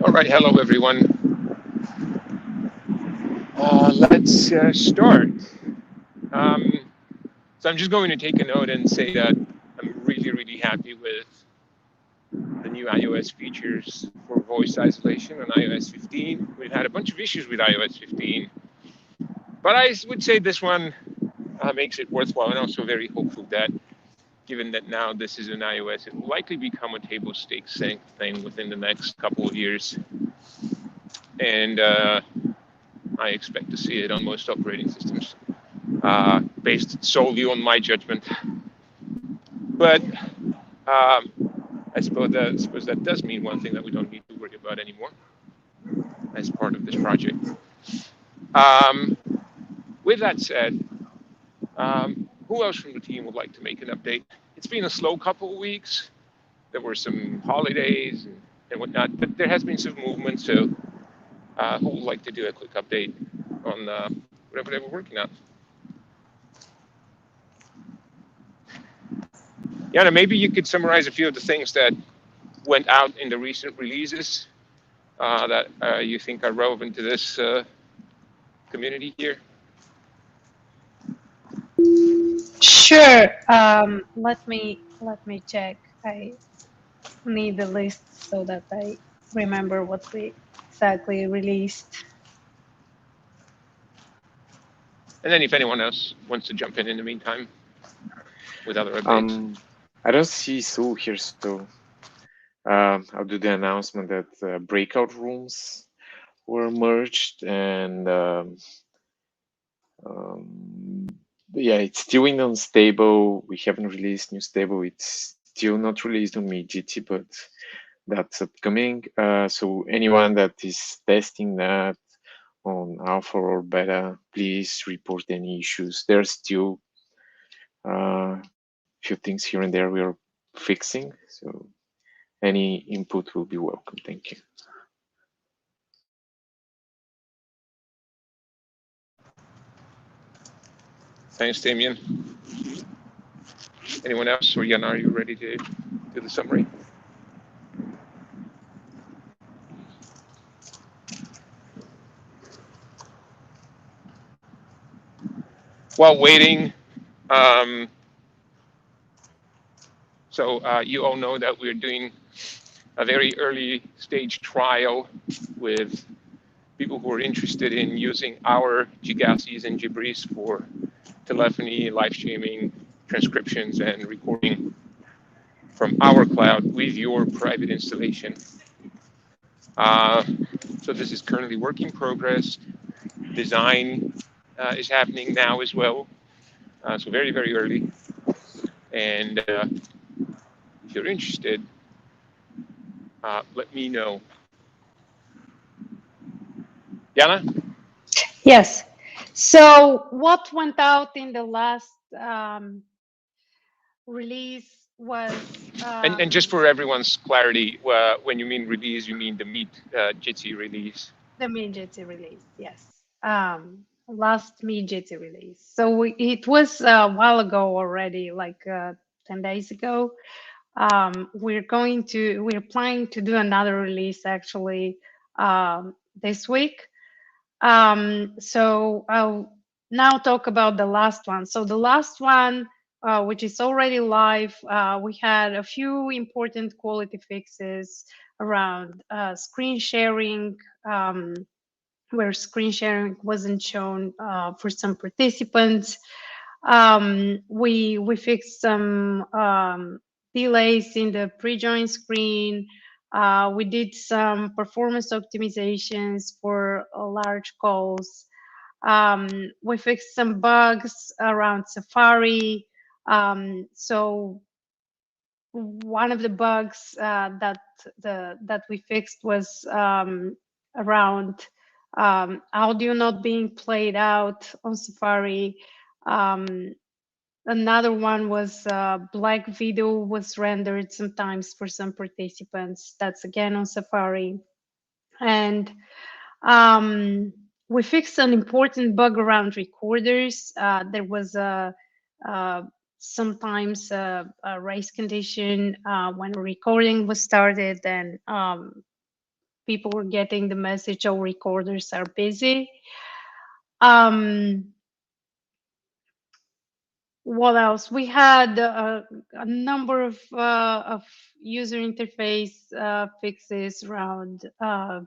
All right, hello everyone. Let's start. Um, so I'm just going to take a note and say that I'm really, really happy with the new iOS features for voice isolation on iOS 15. We've had a bunch of issues with iOS 15, but I would say this one makes it worthwhile, and also very hopeful that, given that now this is in iOS, it will likely become a table stakes thing within the next couple of years. And I expect to see it on most operating systems, based solely on my judgment. But I suppose that does mean one thing that we don't need to worry about anymore as part of this project. With that said, who else from the team would like to make an update? It's been a slow couple of weeks. There were some holidays and whatnot, but there has been some movement. So who would like to do a quick update on whatever they were working on? Jana, maybe you could summarize a few of the things that went out in the recent releases that you think are relevant to this community here. Sure. Let me check. I need the list so that I remember what we exactly released. And then if anyone else wants to jump in the meantime with other updates. I don't see Sue here, so I'll do the announcement that breakout rooms were merged, and yeah, it's still in unstable. We haven't released new stable. It's still not released on Jitsi, but that's upcoming. So anyone that is testing that on alpha or beta, please report any issues. There's still a few things here and there we are fixing. So any input will be welcome. Thank you. Thanks, Damien. Anyone else? Or Jana, are you ready to do the summary? While waiting, so you all know that we're doing a very early stage trial with people who are interested in using our Gigasis and Jibris for telephony, live streaming, transcriptions, and recording from our cloud with your private installation. So this is currently work in progress. Design is happening now as well. So very, very early. And if you're interested, let me know. Jana? Yes. So what went out in the last release was... And just for everyone's clarity, when you mean release, you mean the Meet Jitsi release. The Meet Jitsi release, yes. Last Meet Jitsi release. So it was a while ago already, like 10 days ago. We're planning to do another release actually this week. So I'll now talk about the last one. So the last one, which is already live, we had a few important quality fixes around screen sharing, where screen sharing wasn't shown for some participants. We fixed some delays in the pre-join screen. We did some performance optimizations for large calls. We fixed some bugs around Safari. So one of the bugs that we fixed was around audio not being played out on Safari. Another one was black video was rendered sometimes for some participants. That's again on Safari. And we fixed an important bug around recorders. There was a sometimes a race condition when recording was started, then people were getting the message, oh, recorders are busy. What else? We had a number of user interface fixes around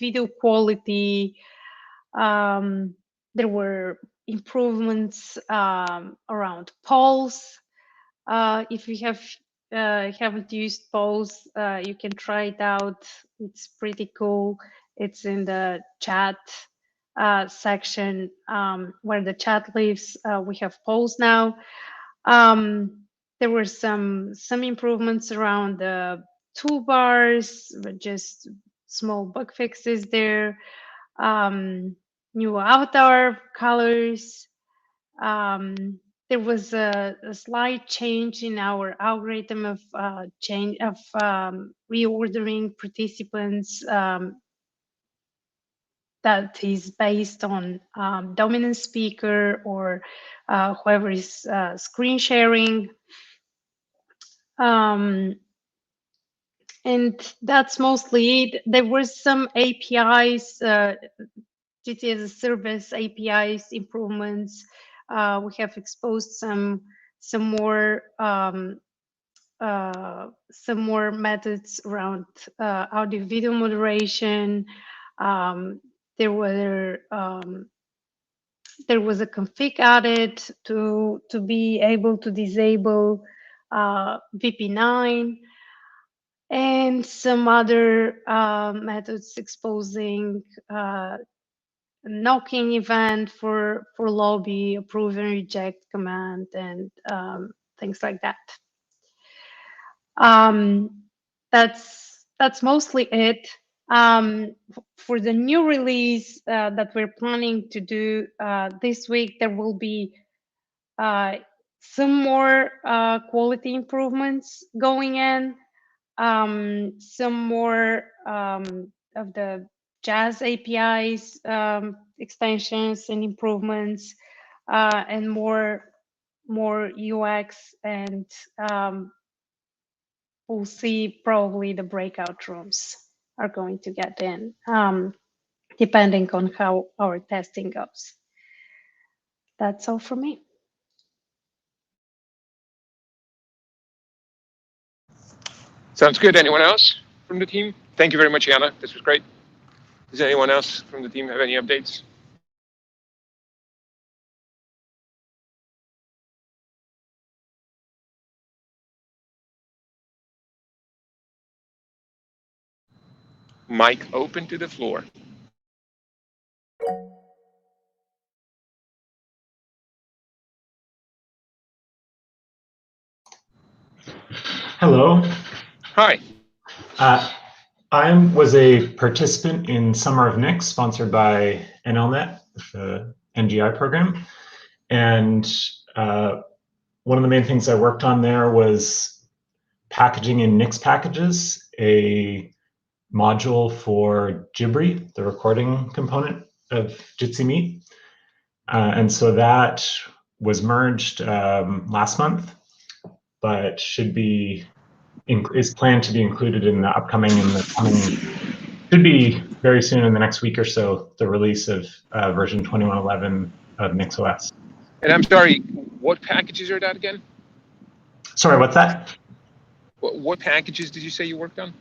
video quality. There were improvements around polls. If you haven't used polls, you can try it out. It's pretty cool. It's in the chat section where the chat lives. We have polls now. There were some improvements around the toolbars, but just small bug fixes there. New avatar colors. There was a slight change in our algorithm of reordering participants that is based on dominant speaker or whoever is screen sharing. And that's mostly it. There were some APIs, Jitsi as a service APIs improvements. We have exposed some more methods around audio video moderation. There was a config added to be able to disable VP9 and some other methods exposing knocking event for lobby, approve and reject command, and things like that. That's mostly it. For the new release that we're planning to do this week, there will be some more quality improvements going in, some more of the Jazz APIs extensions and improvements, and more UX, and we'll see probably the breakout rooms are going to get in, depending on how our testing goes. That's all for me. Sounds good. Anyone else from the team? Thank you very much, Jana. This was great. Does anyone else from the team have any updates? Mic open to the floor. Hello. Hi. I was a participant in Summer of Nix, sponsored by NLNet, the NGI program. And one of the main things I worked on there was packaging in Nix packages, a module for Jibri, the recording component of Jitsi Meet. And so that was merged last month, but is planned to be included in the upcoming should be very soon in the next week or so, the release of version 21.11 of NixOS. And I'm sorry, what packages are that again? Sorry, what's that? What packages did you say you worked on?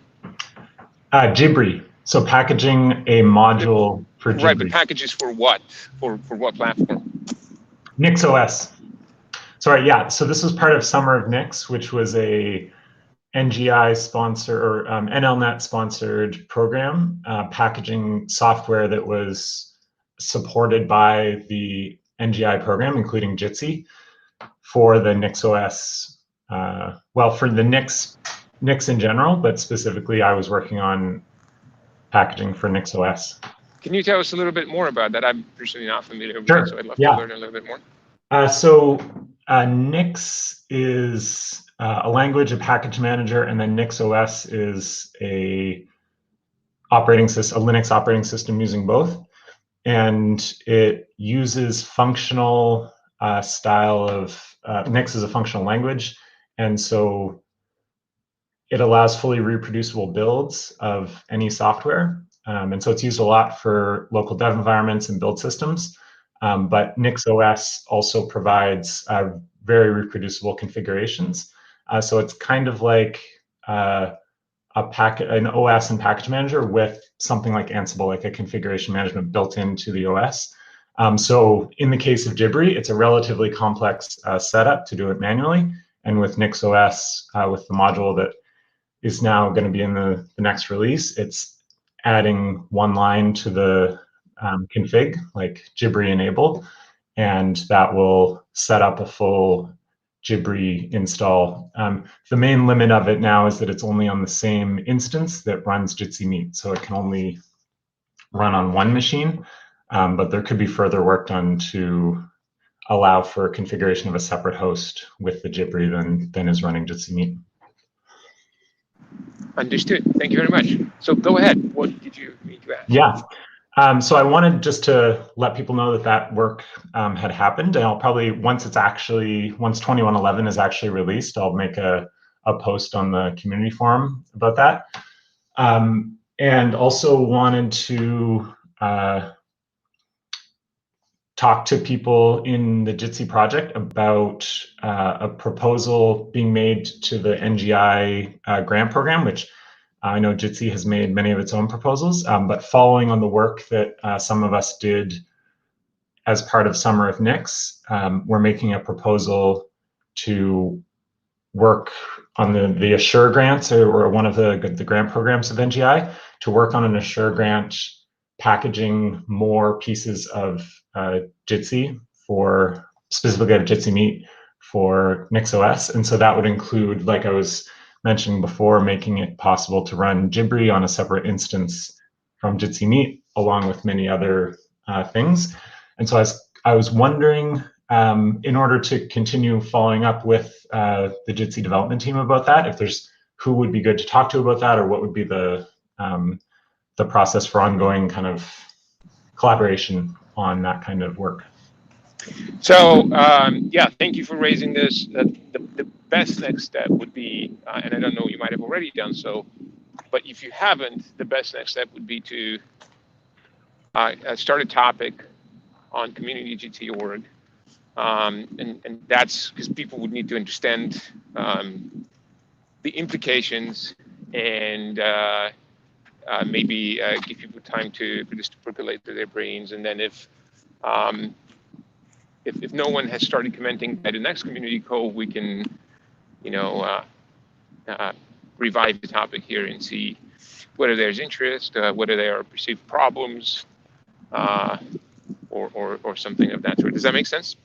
Jibri. So packaging a module for Jibri. Right, but packages for what? For what platform? NixOS. Sorry, yeah. So this was part of Summer of Nix, which was a NGI sponsor or NLNet sponsored program, packaging software that was supported by the NGI program, including Jitsi, for the NixOS. Well, for the Nix in general, but specifically, I was working on packaging for NixOS. Can you tell us a little bit more about that? I'm personally not familiar with it, so I'd love to learn a little bit more. So Nix is a language, a package manager, and then NixOS is a operating system, a Linux operating system using both. And it uses functional style of Nix is a functional language, and so it allows fully reproducible builds of any software. And so it's used a lot for local dev environments and build systems. But Nix OS also provides very reproducible configurations. So it's kind of like an OS and package manager with something like Ansible, like a configuration management built into the OS. So in the case of Jibri, it's a relatively complex setup to do it manually. And with Nix OS, with the module that is now going to be in the next release, it's adding one line to the config, like Jibri enable, and that will set up a full Jibri install. The main limit of it now is that it's only on the same instance that runs Jitsi Meet, so it can only run on one machine, but there could be further work done to allow for configuration of a separate host with the Jibri than is running Jitsi Meet. Understood. Thank you very much. So go ahead. What did you mean to ask? Yeah. So I wanted just to let people know that work had happened, and I'll probably, once 2111 is actually released, I'll make a post on the community forum about that. And also wanted to talk to people in the Jitsi project about a proposal being made to the NGI grant program, which I know Jitsi has made many of its own proposals, but following on the work that some of us did as part of Summer of Nix, we're making a proposal to work on the Assure grants, or one of the grant programs of NGI, to work on an Assure grant packaging more pieces of Jitsi for specifically out of Jitsi Meet for Nix OS. And so that would include, like I was mentioning before, making it possible to run Jibri on a separate instance from Jitsi Meet, along with many other things. And so I was wondering, in order to continue following up with the Jitsi development team about that, if there's who would be good to talk to about that, or what would be the process for ongoing kind of collaboration on that kind of work. So yeah, thank you for raising this. The best next step would be, and I don't know, you might have already done so, but if you haven't, the best next step would be to start a topic on community.jitsi.org. And that's because people would need to understand the implications and maybe give people time for this to percolate through their brains. And then if no one has started commenting by the next community call, we can, revive the topic here and see whether there's interest, whether there are perceived problems, or something of that sort. Does that make sense?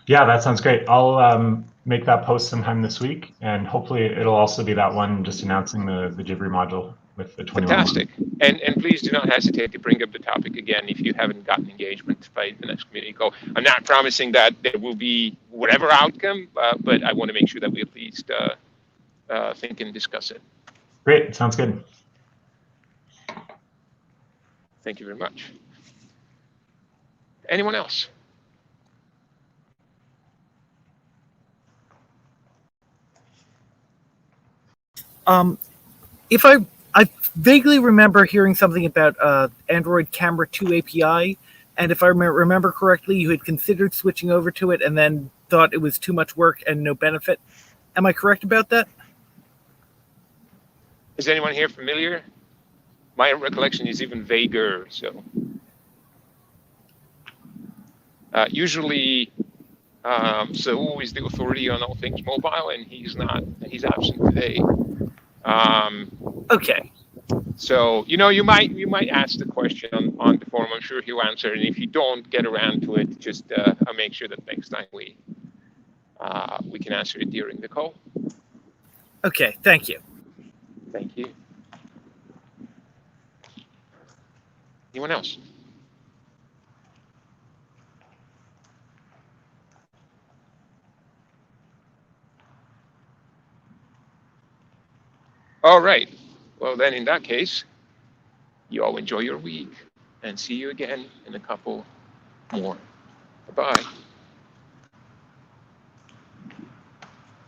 Yeah, that sounds great. I'll make that post sometime this week, and hopefully it'll also be that one just announcing the Jibri module with the 21. Fantastic. And please do not hesitate to bring up the topic again if you haven't gotten engagement by the next community call. I'm not promising that there will be whatever outcome, but I want to make sure that we at least think and discuss it. Great, sounds good. Thank you very much. Anyone else? If I vaguely remember hearing something about Android Camera 2 API, and if I remember correctly, you had considered switching over to it and then thought it was too much work and no benefit. Am I correct about that? Is anyone here familiar? My recollection is even vaguer, so. Usually, Saul is the authority on all things mobile, and he's not. He's absent today. Okay. So you might ask the question on the forum. I'm sure he'll answer, and if you don't get around to it, just I'll make sure that next time we can answer it during the call. Okay. Thank you. Thank you. Anyone else? All right. Well, then in that case, you all enjoy your week and see you again in a couple more. Bye-bye.